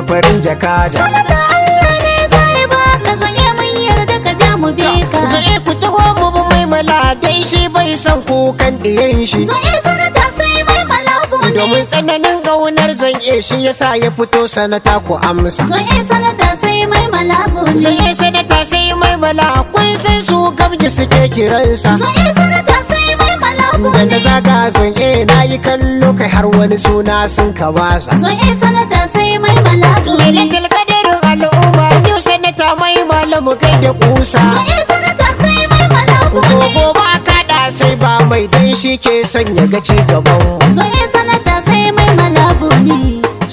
farin jakada. Sanata Allah ne zai baka zaye mun yarda ka ja mu bi ka. Zaye ku taho mu mai mala dai shi bai san kukan diyan shi. Zaye sanata sai mai malabu ne. Domin tsananin gaunar zanye shi yasa ya fito sanata ku amsa. Zaye sanata sai mai malabu ne. Zaye sanata sai mai mala kun san su gamji suke kiransa. Zaye sanata sai mai malabu Da ne. na zaga zanye na yi kallo kai har wani suna sun ka basa. Zaye sanata sai mai malabu ne. Lailatul qadarin al'umma yau sanata mai malamu kai da kusa. Zaye sanata sai mai malabu ne. Gogo ba kaɗa sai ba mai dan shi ke sanya gaci gaban mu. Zaye sanata sai mai malabu ne.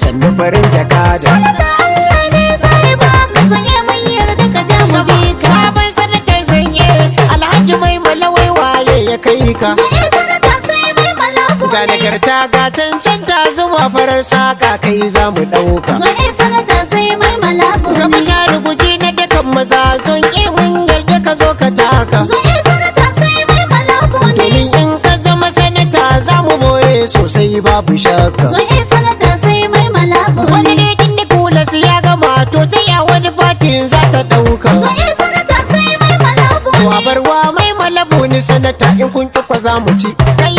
Sannu farin jakada. Sanata Allah ne zai baka zaye mun yarda ka ja mu bi ka. Sabon sanatar zanye alhaji mai malawai waye ya kai ka. Zaye sanata sai mai malabu Ga ne. nagarta ga cancanta zuma farar saka kai za mu ɗauka. Zaye sanata sai mai malabu Ka ne. bisha ruguji na dukan maza zon mun yarda ka zo ka taka. Zaye sanata sai mai malabu ne. Domin in ka zama sanata za mu more sosai babu shakka. Zaye sanata sai mai malabu Wani ne. ne kin Nicholas ya gama to ta ya wani fatin za ta ɗauka. Zaye sanata sai mai malabu To a ne. barwa mai malabu ni sanata in kun ki kwa za mu ci. Kai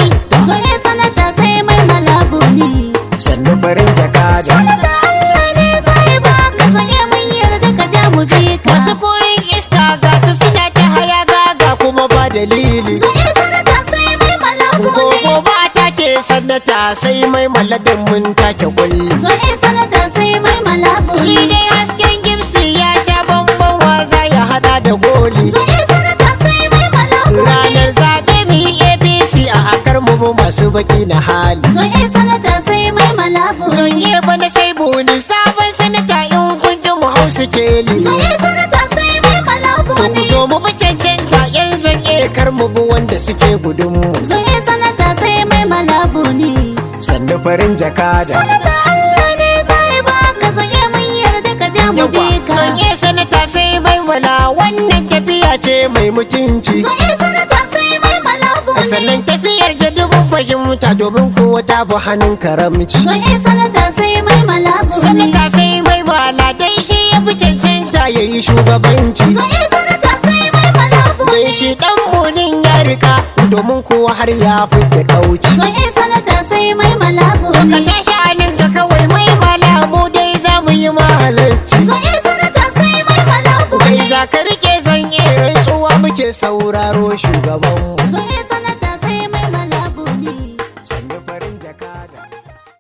Zaye sanata sai mai malabu ne. sannu farin jakada. Sanata Allah ne zai baka zaye mun yarda ka ja mu bi ka. Masu korin iska ga su suna ta haya gaga kuma ba dalili. Zaye sanata sai mai malabu ne. Gogo ba take sanata sai mai maladin mun take kulli. Zaye sanata sai mai malabu Shi ne. dai hasken gimsi ya sha bamban waza ya hada da goli. Zaye sanata sai mai malabu ne. Ranar zaɓe mu yi APC a hakar mu masu baki na hali. Zaye sanata sai mai malabu ne. Zonye bana sai buni sabon sanata in kun ji mu hau sikeli. Zaye sanata sai mai malabu To ku ne. zo mu bi cancanta yan zonye kar mu bi wanda suke gudun mu. Zaye sanata sai mai malabu ne. Sannu farin jakada. Sanata Allah ne zai baka zaye mun yarda ka ja mu bi ka. Zonye sanata sai mai wala wannan tafiya ce mai mutunci. Zaye sanata sai mai malabu ne. Sannan tafiyar da dubin fahimta domin kowa ta bu hannun karamci. Zaye sanata sai mai malabu ne. Sanata sai mai wala dai shi ya fi cancanta ya yi shugabanci. Zaye sanata sai mai malabu Dai ne. shi dan munin ya rika domin kowa har ya fidda kauci. Zaye sanata sai mai malabu Ka ne. sha sha'anin ka kawai mai malamu dai za mu yi mahalarci. Zaye sanata sai mai malabu Kai ne. za ka rike zanye rantsuwa muke sauraro shugabanmu.